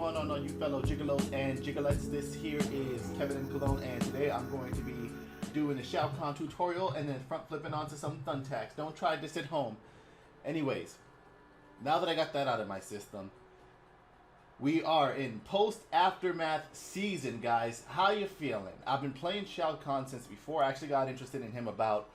going on, all you fellow gigolos and gigolettes? This here is kevinmcolon, and today I'm going to be doing a Shao Kahn tutorial and then front flipping onto some thumbtacks. Don't try this at home. Anyways, now that I got that out of my system, we are in post-Aftermath season, guys. How you feeling? I've been playing Shao Kahn since before. I actually got interested in him about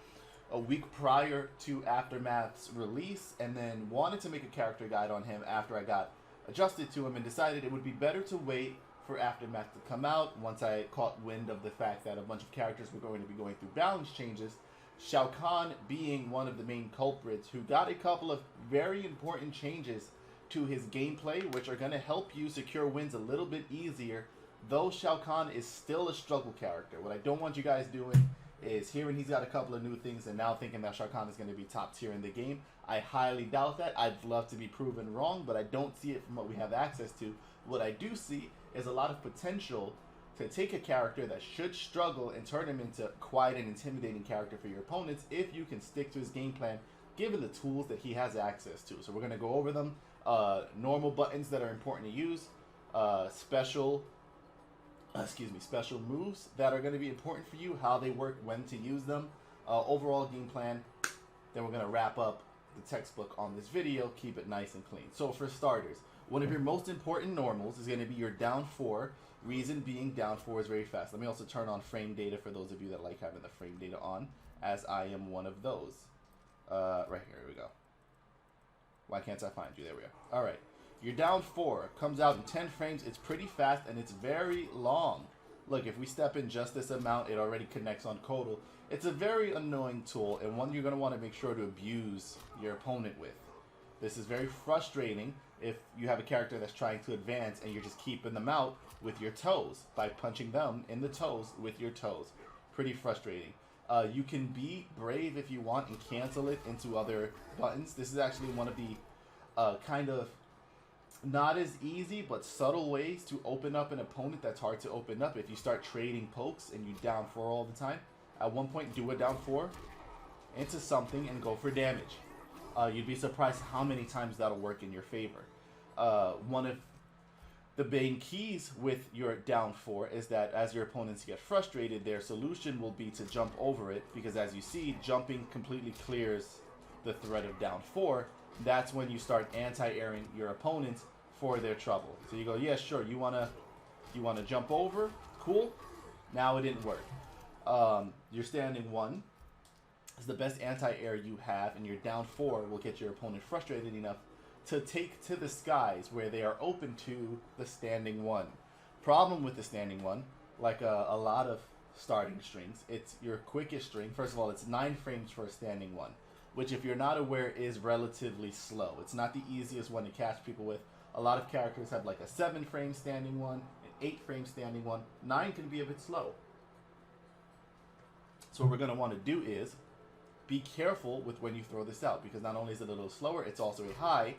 a week prior to Aftermath's release, and then wanted to make a character guide on him after I got adjusted to him, and decided it would be better to wait for Aftermath to come out once I caught wind of the fact that a bunch of characters were going to be going through balance changes. Shao Kahn being one of the main culprits, who got a couple of very important changes to his gameplay, which are going to help you secure wins a little bit easier, though Shao Kahn is still a struggle character. What I don't want you guys doing is hearing he's got a couple of new things and now thinking that Shao Kahn is going to be top tier in the game. I highly doubt that. I'd love to be proven wrong, but I don't see it from what we have access to. What I do see is a lot of potential to take a character that should struggle and turn him into quite an intimidating character for your opponents if you can stick to his game plan, given the tools that he has access to. So we're going to go over them. Normal buttons that are important to use, special moves that are going to be important for you, how they work, when to use them, overall game plan. Then we're going to wrap up the textbook on this video, keep it nice and clean. So for starters, one of your most important normals is going to be your down 4. Reason being, down 4 is very fast. Let me also turn on frame data for those of you that like having the frame data on, as I am one of those. Right here we go. Why can't I find you? There we are. All right. Your down 4 comes out in 10 frames. It's pretty fast and it's very long. Look, if we step in just this amount, it already connects on Codal. It's a very annoying tool, and one you're going to want to make sure to abuse your opponent with. This is very frustrating if you have a character that's trying to advance and you're just keeping them out with your toes by punching them in the toes with your toes. Pretty frustrating. You can be brave if you want and cancel it into other buttons. This is actually one of the kind of not as easy but subtle ways to open up an opponent that's hard to open up. If you start trading pokes and you down 4 all the time, at one point do a down 4 into something and go for damage. You'd be surprised how many times that'll work in your favor. One of the main keys with your down 4 is that as your opponents get frustrated, their solution will be to jump over it, because as you see, jumping completely clears the threat of down 4. That's when you start anti-airing your opponents for their trouble. So you go, yeah, sure, you wanna jump over? Cool. Now it didn't work. Your standing 1 is the best anti-air you have, and your down 4 will get your opponent frustrated enough to take to the skies where they are open to the standing 1. Problem with the standing 1, like a lot of starting strings, it's your quickest string. First of all, it's 9 frames for a standing 1, which, if you're not aware, is relatively slow. It's not the easiest one to catch people with. A lot of characters have like a 7 frame standing 1, an 8 frame standing 1. 9 can be a bit slow. So what we're going to want to do is be careful with when you throw this out, because not only is it a little slower, it's also a high,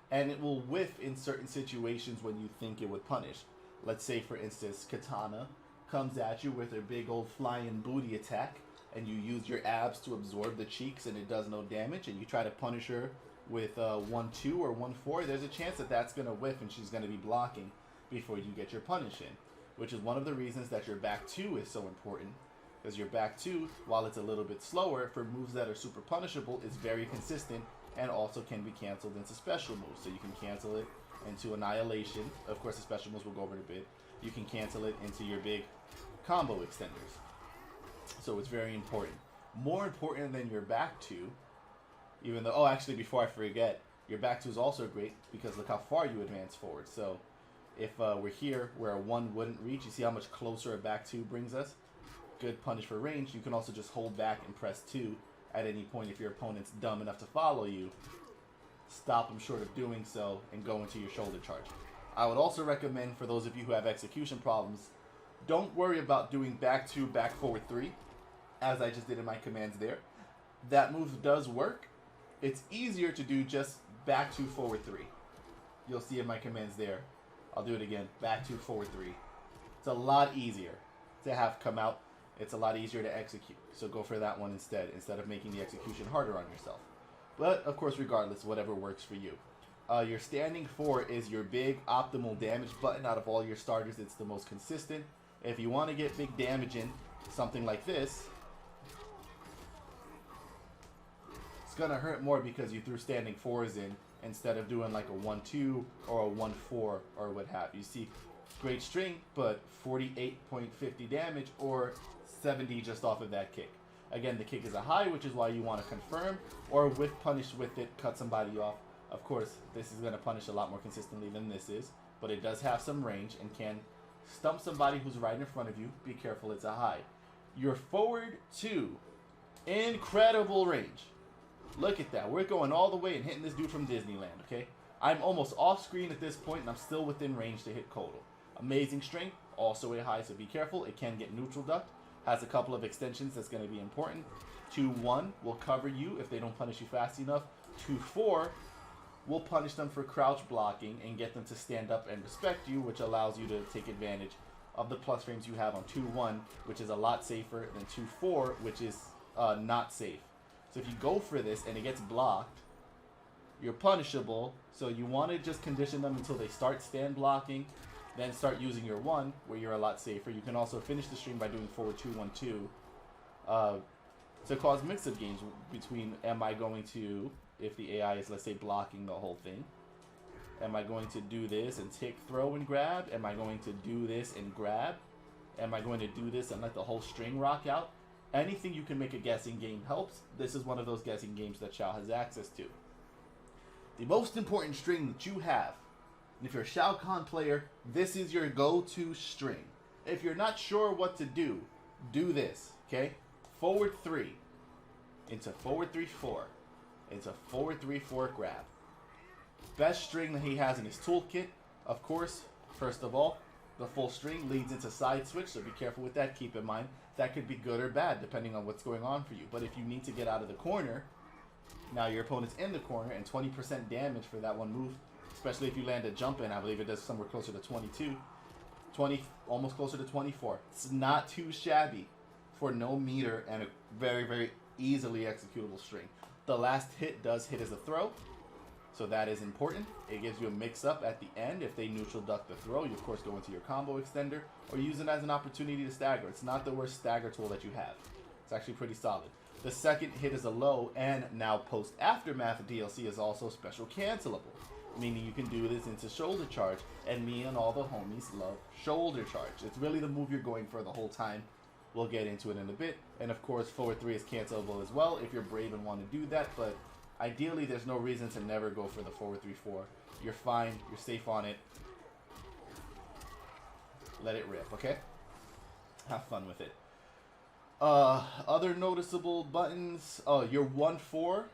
and it will whiff in certain situations when you think it would punish. Let's say, for instance, Katana comes at you with a big old flying booty attack, and you use your abs to absorb the cheeks and it does no damage, and you try to punish her with 1-2 or 1-4, there's a chance that that's going to whiff and she's going to be blocking before you get your punish in, which is one of the reasons that your back 2 is so important, because your back 2, while it's a little bit slower, for moves that are super punishable, is very consistent and also can be canceled into special moves. So you can cancel it into Annihilation. Of course, the special moves will go over in a bit. You can cancel it into your big combo extenders. So it's very important. More important than your back 2, even though, oh, actually, before I forget, your back 2 is also great because look how far you advance forward. So if we're here where a 1 wouldn't reach, you see how much closer a back 2 brings us? Good punish for range. You can also just hold back and press 2 at any point if your opponent's dumb enough to follow you. Stop them short of doing so and go into your shoulder charge. I would also recommend, for those of you who have execution problems, don't worry about doing back 2, back forward 3, as I just did in my commands there. That move does work. It's easier to do just back 2, forward 3. You'll see in my commands there. I'll do it again. Back 2, forward 3. It's a lot easier to have come out. It's a lot easier to execute. So go for that one instead of making the execution harder on yourself. But, of course, regardless, whatever works for you. Your standing 4 is your big optimal damage button. Out of all your starters, it's the most consistent. If you want to get big damage in something like this, it's going to hurt more because you threw standing 4s in instead of doing like a 1-2 or a 1-4 or what have you. See, great string, but 48.50 damage or 70 just off of that kick. Again, the kick is a high, which is why you want to confirm, or with punish with it, cut somebody off. Of course, this is going to punish a lot more consistently than this is, but it does have some range and can stump somebody who's right in front of you. Be careful, it's a high. Your forward 2, incredible range. Look at that. We're going all the way and hitting this dude from Disneyland, okay? I'm almost off screen at this point, and I'm still within range to hit Kotal. Amazing strength, also a high, so be careful. It can get neutral ducked. Has a couple of extensions that's going to be important. 2-1 will cover you if they don't punish you fast enough. 2-4 will punish them for crouch blocking and get them to stand up and respect you, which allows you to take advantage of the plus frames you have on 2-1, which is a lot safer than 2-4, which is not safe. So if you go for this and it gets blocked, you're punishable. So you want to just condition them until they start stand blocking, then start using your 1, where you're a lot safer. You can also finish the stream by doing forward 2-1-2 to cause mix-up games between, am I going to, if the AI is, let's say, blocking the whole thing, am I going to do this and tick, throw, and grab? Am I going to do this and grab? Am I going to do this and let the whole string rock out? Anything you can make a guessing game helps. This is one of those guessing games that Shao has access to. The most important string that you have, and if you're a Shao Kahn player, this is your go-to string. If you're not sure what to do this, okay? Forward 3 into forward 3-4 into forward 3-4 grab. Best string that he has in his toolkit, of course, first of all, the full string leads into side switch, so be careful with that. Keep in mind, that could be good or bad depending on what's going on for you. But if you need to get out of the corner, now your opponent's in the corner, and 20% damage for that one move, especially if you land a jump in. I believe it does somewhere closer to 22, 20, almost closer to 24. It's not too shabby for no meter and a very, very easily executable string. The last hit does hit as a throw, so that is important. It gives you a mix-up at the end. If they neutral duck the throw, you of course go into your combo extender, or use it as an opportunity to stagger. It's not the worst stagger tool that you have. It's actually pretty solid. The second hit is a low, and now post-aftermath DLC is also special cancelable, meaning you can do this into shoulder charge, and me and all the homies love shoulder charge. It's really the move you're going for the whole time. We'll get into it in a bit. And of course, forward 3 is cancelable as well if you're brave and want to do that, but ideally there's no reason to never go for the forward 3-4. You're fine, you're safe on it. Let it rip, okay? Have fun with it. Other noticeable buttons, your 1-4,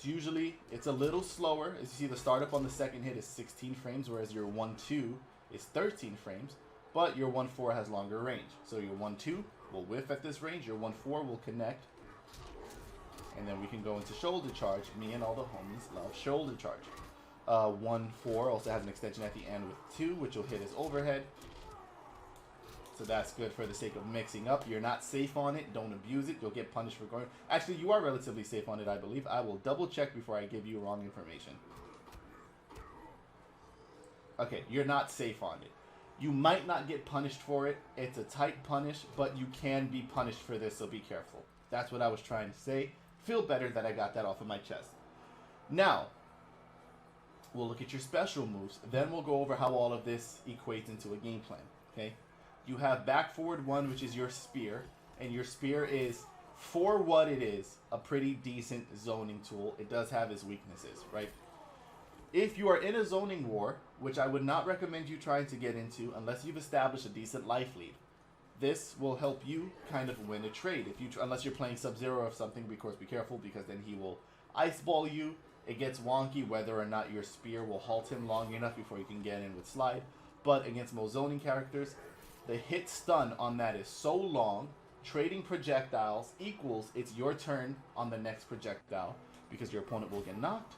usually it's a little slower. As you see, the startup on the second hit is 16 frames, whereas your 1-2 is 13 frames, but your 1-4 has longer range. So your 1-2 will whiff at this range, your 1-4 will connect, and then we can go into shoulder charge. Me and all the homies love shoulder charge. 1-4 also has an extension at the end with 2, which will hit as overhead. So that's good for the sake of mixing up. You're not safe on it. Don't abuse it. You'll get punished for going. Actually, you are relatively safe on it, I believe. I will double check before I give you wrong information. Okay, you're not safe on it. You might not get punished for it. It's a tight punish, but you can be punished for this, so be careful. That's what I was trying to say. Feel better that I got that off of my chest. Now, we'll look at your special moves. Then we'll go over how all of this equates into a game plan, okay? You have back forward 1, which is your spear, and your spear is, for what it is, a pretty decent zoning tool. It does have its weaknesses, right? If you are in a zoning war, which I would not recommend you trying to get into unless you've established a decent life lead, this will help you kind of win a trade. If you, unless you're playing Sub-Zero or something, of course be careful, because then he will ice ball you. It gets wonky whether or not your spear will halt him long enough before you can get in with slide. But against most zoning characters, the hit stun on that is so long, trading projectiles equals it's your turn on the next projectile, because your opponent will get knocked.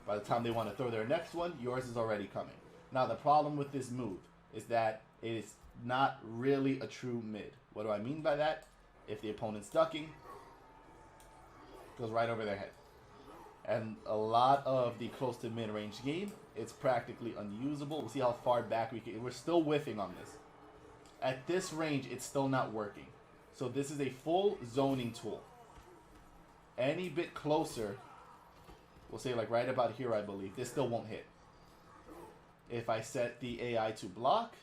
By the time they want to throw their next one, yours is already coming. Now the problem with this move is that it is not really a true mid. What do I mean by that? If the opponent's ducking, it goes right over their head. And a lot of the close to mid-range game, it's practically unusable. We'll see how far back we can. We're still whiffing on this. At this range, it's still not working. So this is a full zoning tool. Any bit closer, we'll say like right about here, I believe, this still won't hit. If I set the AI to block,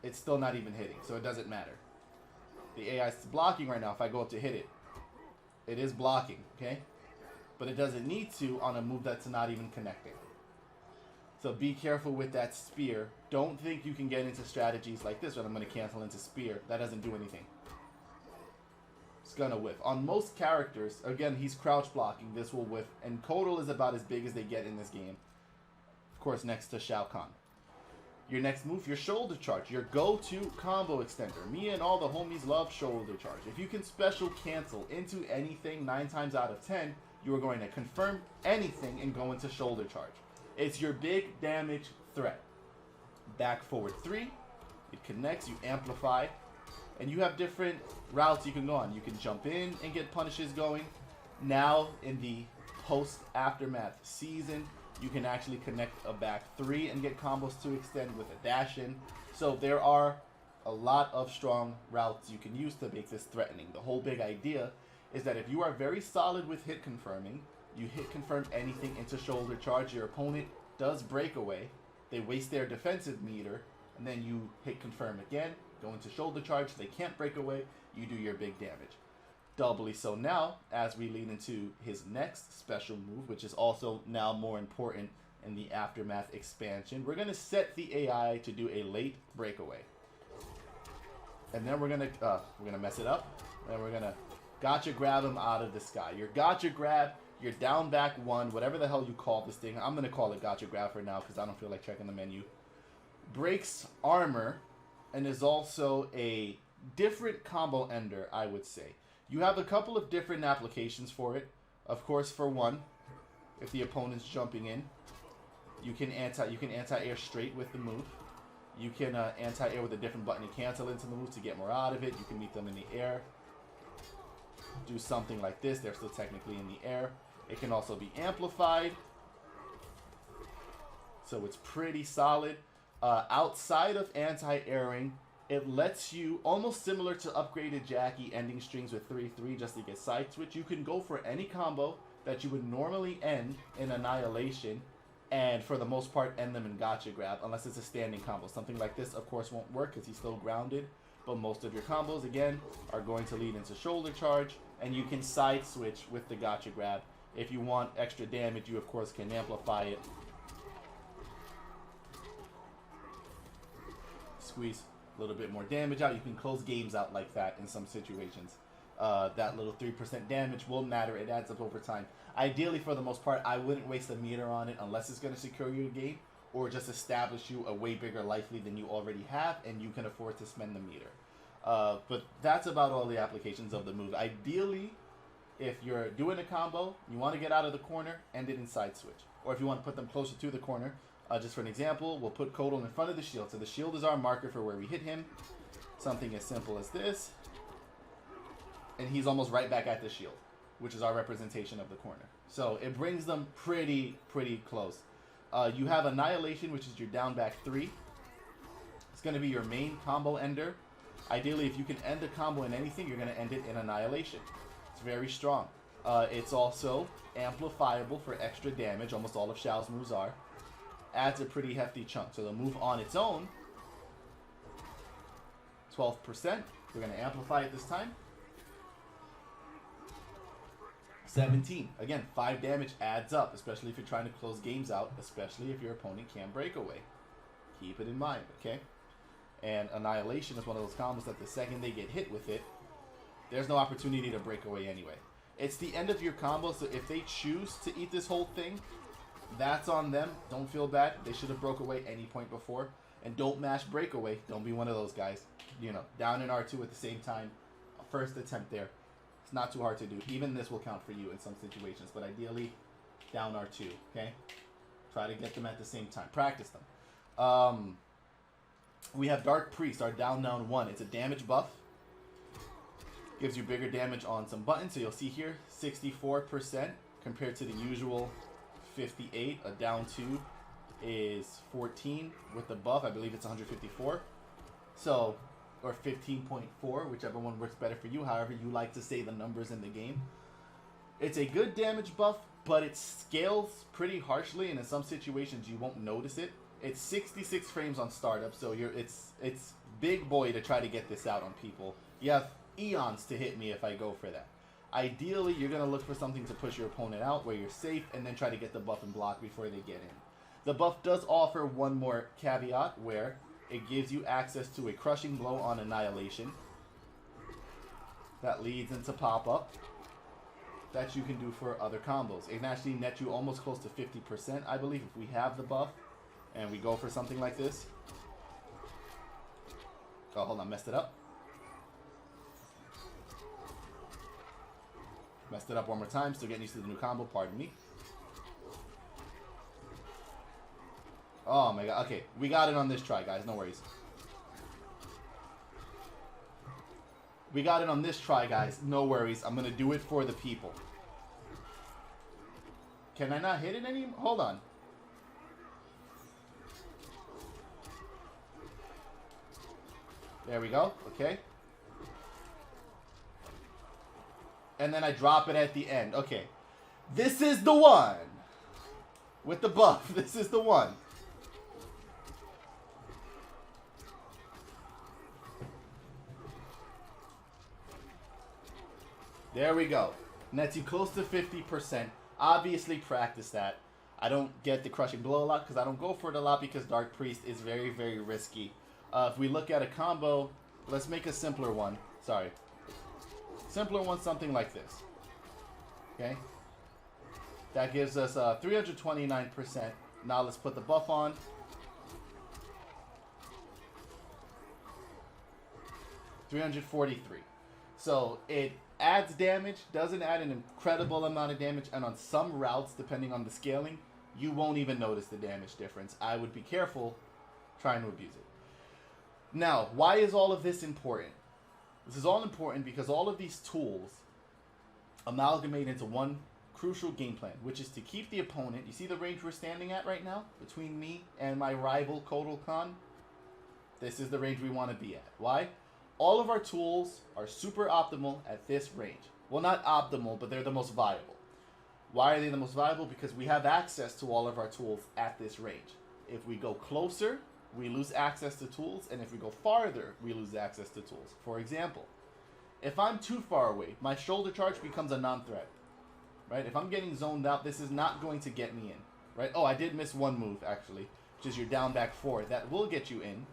it's still not even hitting, so it doesn't matter. The AI is blocking right now. If I go up to hit it, it is blocking, okay? But it doesn't need to on a move that's not even connecting. So be careful with that spear. Don't think you can get into strategies like this, where I'm going to cancel into spear. That doesn't do anything. It's going to whiff. On most characters, again, he's crouch blocking. This will whiff. And Kotal is about as big as they get in this game. Of course, next to Shao Kahn. Your next move, your shoulder charge. Your go-to combo extender. Me and all the homies love shoulder charge. If you can special cancel into anything 9 times out of 10, you are going to confirm anything and go into shoulder charge. It's your big damage threat. Back forward 3. It connects, you amplify. And you have different routes you can go on. You can jump in and get punishes going. Now, in the post-aftermath season, you can actually connect a back 3 and get combos to extend with a dash in. So there are a lot of strong routes you can use to make this threatening. The whole big idea is that if you are very solid with hit confirming, you hit confirm anything into shoulder charge, your opponent does breakaway, they waste their defensive meter, and then you hit confirm again, go into shoulder charge, they can't break away, you do your big damage. Doubly so now, as we lead into his next special move, which is also now more important in the Aftermath expansion. We're going to set the AI to do a late breakaway. And then we're going to mess it up, and we're going to gotcha grab him out of the sky. Your gotcha grab, your down back 1, whatever the hell you call this thing. I'm going to call it gotcha grab for now because I don't feel like checking the menu. Breaks armor, and is also a different combo ender, I would say. You have a couple of different applications for it. Of course, for one, if the opponent's jumping in, you can anti-air straight with the move. You can anti-air with a different button and cancel into the move to get more out of it. You can meet them in the air. Do something like this. They're still technically in the air. It can also be amplified. So it's pretty solid. Outside of anti-airing, it lets you, almost similar to upgraded Jackie ending strings with 3-3 just to get side switch, you can go for any combo that you would normally end in Annihilation, and for the most part end them in gotcha grab, unless it's a standing combo. Something like this, of course, won't work because he's still grounded, but most of your combos, again, are going to lead into shoulder charge, and you can side switch with the gotcha grab. If you want extra damage, you, of course, can amplify it. Squeeze a little bit more damage out. You can close games out like that in some situations. That little 3% damage will matter. It adds up over time. Ideally, for the most part, I wouldn't waste a meter on it unless it's going to secure you a game or just establish you a way bigger life lead than you already have and you can afford to spend the meter. But that's about all the applications of the move. Ideally, if you're doing a combo, you want to get out of the corner, end it in side switch. Or if you want to put them closer to the corner, just for an example, we'll put Kotal in front of the shield. So the shield is our marker for where we hit him. Something as simple as this. And he's almost right back at the shield, which is our representation of the corner. So it brings them pretty close. You have Annihilation, which is your down back 3. It's going to be your main combo ender. Ideally, if you can end a combo in anything, you're going to end it in Annihilation. It's very strong. It's also amplifiable for extra damage. Almost all of Shao's moves are. Adds a pretty hefty chunk. So the move on its own, 12%. We're going to amplify it this time. 17. Again, 5 damage adds up, especially if you're trying to close games out, especially if your opponent can't break away. Keep it in mind, okay? And Annihilation is one of those combos that the second they get hit with it, there's no opportunity to break away anyway. It's the end of your combo, so if they choose to eat this whole thing, that's on them. Don't feel bad. They should have broke away any point before. And don't mash breakaway. Don't be one of those guys. You know, down in R2 at the same time. First attempt there. It's not too hard to do. Even this will count for you in some situations. But ideally, down R2. Okay? Try to get them at the same time. Practice them. We have Dark Priest, our down 1. It's a damage buff. Gives you bigger damage on some buttons. So you'll see here, 64% compared to the usual 58. A down 2 is 14 with the buff. I believe it's 154. So, or 15.4, whichever one works better for you. However you like to say the numbers in the game. It's a good damage buff, but it scales pretty harshly, and in some situations you won't notice it. It's 66 frames on startup, so it's big boy to try to get this out on people. You have eons to hit me if I go for that. Ideally, you're going to look for something to push your opponent out where you're safe, and then try to get the buff and block before they get in. The buff does offer one more caveat where it gives you access to a crushing blow on Annihilation. That leads into pop-up that you can do for other combos. It can actually net you almost close to 50%, I believe, if we have the buff and we go for something like this. Oh, hold on, messed it up. Messed it up one more time, still getting used to the new combo, pardon me. Oh my god, okay, we got it on this try, guys, no worries. We got it on this try, guys, no worries. I'm gonna do it for the people. Can I not hit it anymore? Hold on. There we go, okay. And then I drop it at the end, okay. This is the one! With the buff, this is the one. There we go. Nets you close to 50%. Obviously practice that. I don't get the crushing blow a lot because I don't go for it a lot because Dark Priest is very, very risky. If we look at a combo, let's make a simpler one. Sorry. Simpler one, something like this. Okay? That gives us 329%. Now let's put the buff on. $343. So it adds damage, doesn't add an incredible amount of damage, and on some routes, depending on the scaling, you won't even notice the damage difference. I would be careful trying to abuse it. Now, why is all of this important? This is all important because all of these tools amalgamate into one crucial game plan, which is to keep the opponent. You see the range we're standing at right now between me and my rival Mortal Kombat? This is the range we want to be at. Why? All of our tools are super optimal at this range. Well, not optimal, but they're the most viable. Why are they the most viable? Because we have access to all of our tools at this range. If we go closer, we lose access to tools, and if we go farther, we lose access to tools. For example, if I'm too far away, my shoulder charge becomes a non-threat. Right? If I'm getting zoned out, this is not going to get me in. Right? Oh, I did miss one move, actually, which is your down back 4. That will get you in.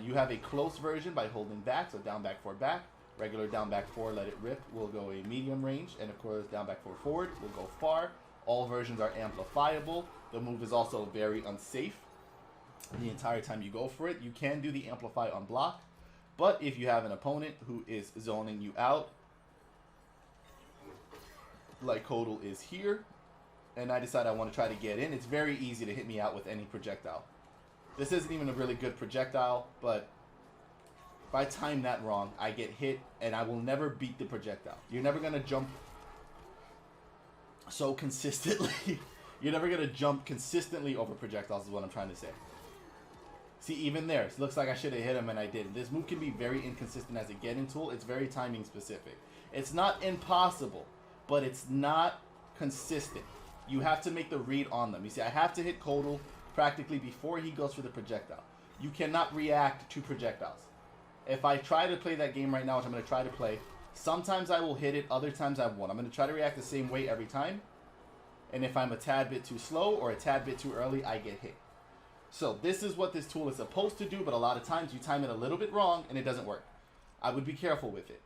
You have a close version by holding back, so down back 4 back. Regular down back 4, let it rip, will go a medium range, and of course down back 4 forward will go far. All versions are amplifiable. The move is also very unsafe the entire time you go for it. You can do the amplify on block, but if you have an opponent who is zoning you out, like Kodal is here, and I decide I want to try to get in, it's very easy to hit me out with any projectile. This isn't even a really good projectile, but if I time that wrong, I get hit, and I will never beat the projectile. You're never going to jump so consistently. You're never going to jump consistently over projectiles is what I'm trying to say. See, even there, it looks like I should have hit him, and I didn't. This move can be very inconsistent as a getting tool. It's very timing specific. It's not impossible, but it's not consistent. You have to make the read on them. You see, I have to hit Kodal practically before he goes for the projectile. You cannot react to projectiles. If I try to play that game right now, which I'm going to try to play, sometimes I will hit it, other times I won't. I'm going to try to react the same way every time. And if I'm a tad bit too slow or a tad bit too early, I get hit. So this is what this tool is supposed to do, but a lot of times you time it a little bit wrong and it doesn't work. I would be careful with it.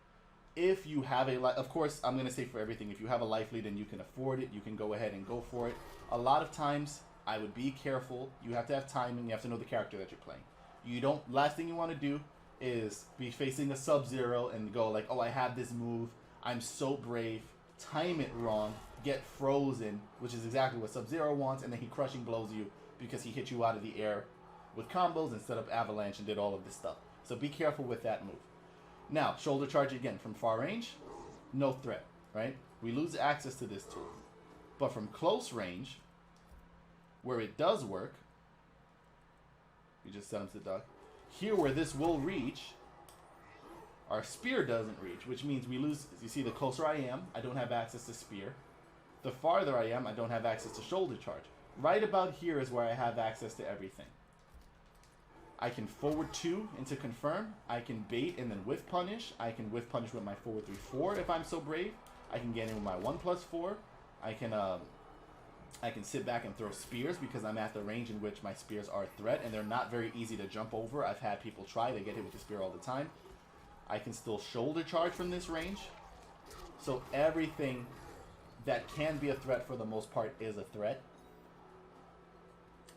If you have a, of course, I'm going to say for everything, if you have a life lead and you can afford it, you can go ahead and go for it. A lot of times, I would be careful. You have to have timing. You have to know the character that you're playing. You don't, last thing you want to do is be facing a Sub-Zero and go like, oh, I have this move. I'm so brave. Time it wrong. Get frozen, which is exactly what Sub-Zero wants, and then he crushing blows you because he hit you out of the air with combos instead of avalanche and did all of this stuff. So be careful with that move. Now, shoulder charge again from far range, no threat, right? We lose access to this tool. But from close range, where it does work, we just set him to the duck. Here where this will reach, our spear doesn't reach, which means we lose. You see, the closer I am, I don't have access to spear. The farther I am, I don't have access to shoulder charge. Right about here is where I have access to everything. I can forward 2 into confirm. I can bait and then whiff punish. I can whiff punish with my forward 3-4 if I'm so brave. I can get in with my 1+4. I can sit back and throw spears because I'm at the range in which my spears are a threat, and they're not very easy to jump over. I've had people try. They get hit with the spear all the time. I can still shoulder charge from this range. So everything that can be a threat for the most part is a threat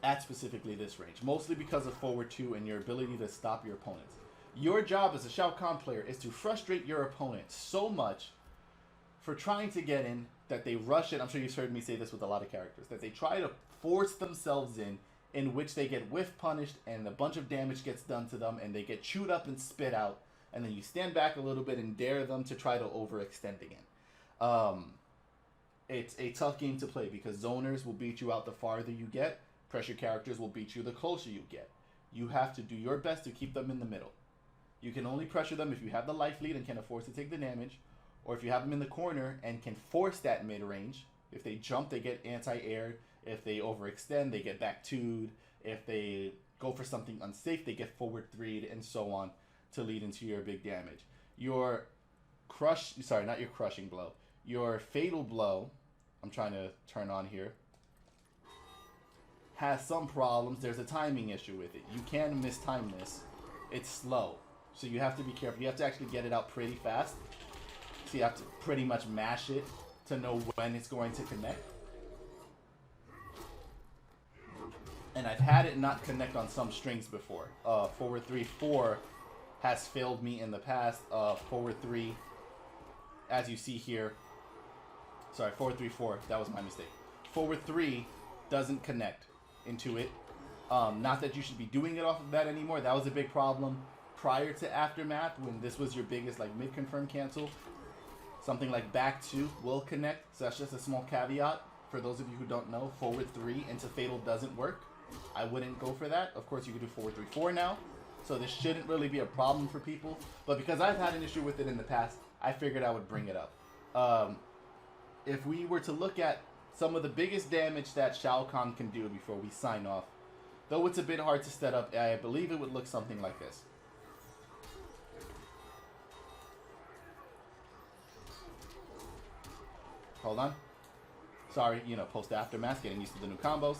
at specifically this range, mostly because of forward 2 and your ability to stop your opponents. Your job as a Shao Kahn player is to frustrate your opponent so much for trying to get in that they rush it. I'm sure you've heard me say this with a lot of characters, that they try to force themselves in which they get whiff punished and a bunch of damage gets done to them and they get chewed up and spit out, and then you stand back a little bit and dare them to try to overextend again. It's a tough game to play because zoners will beat you out the farther you get. Pressure characters will beat you the closer you get. You have to do your best to keep them in the middle. You can only pressure them if you have the life lead and can afford to take the damage, or if you have them in the corner and can force that mid-range. If they jump, they get anti-aired. If they overextend, they get back 2'd. If they go for something unsafe, they get forward 3'd, and so on to lead into your big damage. Your not your crushing blow. Your fatal blow, I'm trying to turn on here, has some problems. There's a timing issue with it. You can mistime this. It's slow. So you have to be careful. You have to actually get it out pretty fast. So you have to pretty much mash it to know when it's going to connect. And I've had it not connect on some strings before. Forward 3-4 has failed me in the past. Forward 3, as you see here. Sorry, forward 3-4. That was my mistake. Forward 3 doesn't connect into it. Not that you should be doing it off of that anymore. That was a big problem prior to Aftermath when this was your biggest like mid-confirm cancel. Something like back 2 will connect. So that's just a small caveat. For those of you who don't know, forward 3 into fatal doesn't work. I wouldn't go for that. Of course, you could do forward 3-4 now. So this shouldn't really be a problem for people. But because I've had an issue with it in the past, I figured I would bring it up. If we were to look at some of the biggest damage that Shao Kahn can do before we sign off, though it's a bit hard to set up, I believe it would look something like this. Hold on. Sorry, post-aftermath, getting used to the new combos.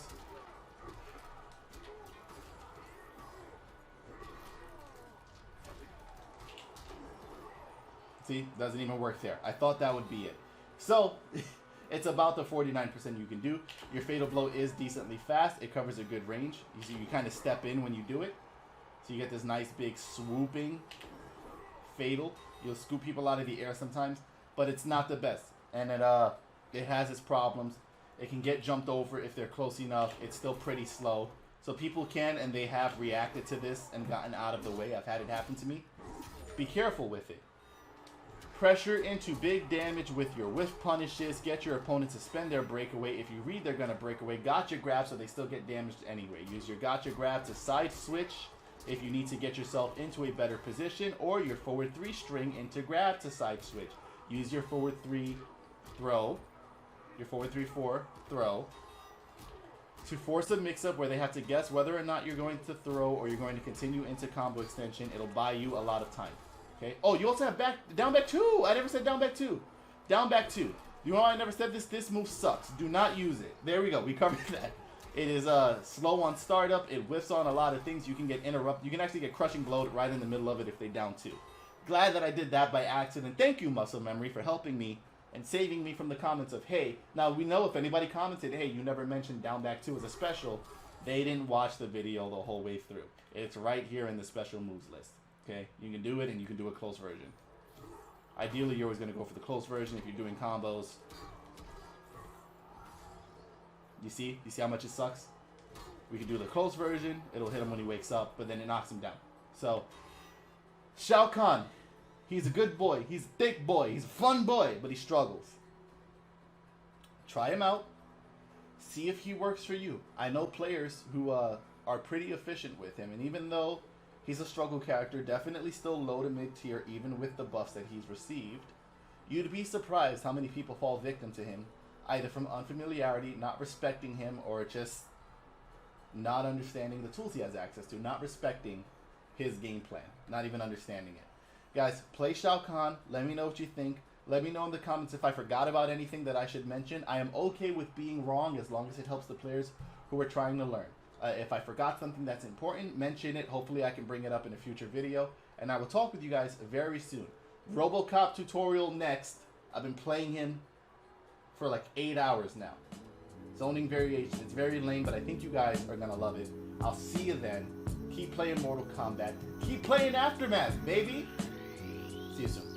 See, doesn't even work there. I thought that would be it. So, it's about the 49% you can do. Your fatal blow is decently fast. It covers a good range. You see, you kind of step in when you do it. So you get this nice big swooping fatal. You'll scoop people out of the air sometimes, but it's not the best. And it has its problems. It can get jumped over if they're close enough. It's still pretty slow. So people can, and they have reacted to this and gotten out of the way. I've had it happen to me. Be careful with it. Pressure into big damage with your whiff punishes. Get your opponent to spend their breakaway. If you read they're going to break away, gotcha grab so they still get damaged anyway. Use your gotcha grab to side switch if you need to get yourself into a better position, or your forward 3 string into grab to side switch. Use your forward 3 throw, your forward 3-4 throw, to force a mix-up where they have to guess whether or not you're going to throw or you're going to continue into combo extension. It'll buy you a lot of time. Okay. Oh, you also have down back 2. I never said down back 2. Down back 2. You know why I never said this? This move sucks. Do not use it. There we go. We covered that. It is slow on startup. It whiffs on a lot of things. You can get interrupted. You can actually get crushing blowed right in the middle of it if they down 2. Glad that I did that by accident. Thank you, Muscle Memory, for helping me and saving me from the comments of, hey, now we know if anybody commented, hey, you never mentioned down back 2 as a special, they didn't watch the video the whole way through. It's right here in the special moves list. Okay, you can do it, and you can do a close version. Ideally, you're always going to go for the close version if you're doing combos. You see how much it sucks? We can do the close version. It'll hit him when he wakes up, but then it knocks him down. So, Shao Kahn, He's a good boy. He's a thick boy. He's a fun boy, but he struggles. Try him out. See if he works for you. I know players who are pretty efficient with him, and even though he's a struggle character, definitely still low to mid tier, even with the buffs that he's received, you'd be surprised how many people fall victim to him, either from unfamiliarity, not respecting him, or just not understanding the tools he has access to, not respecting his game plan, not even understanding it. Guys, play Shao Kahn. Let me know what you think. Let me know in the comments if I forgot about anything that I should mention. I am okay with being wrong as long as it helps the players who are trying to learn. If I forgot something that's important, mention it. Hopefully I can bring it up in a future video. And I will talk with you guys very soon. RoboCop tutorial next. I've been playing him for like 8 hours now. Zoning variation. It's very lame, but I think you guys are going to love it. I'll see you then. Keep playing Mortal Kombat. Keep playing Aftermath, baby. See you soon.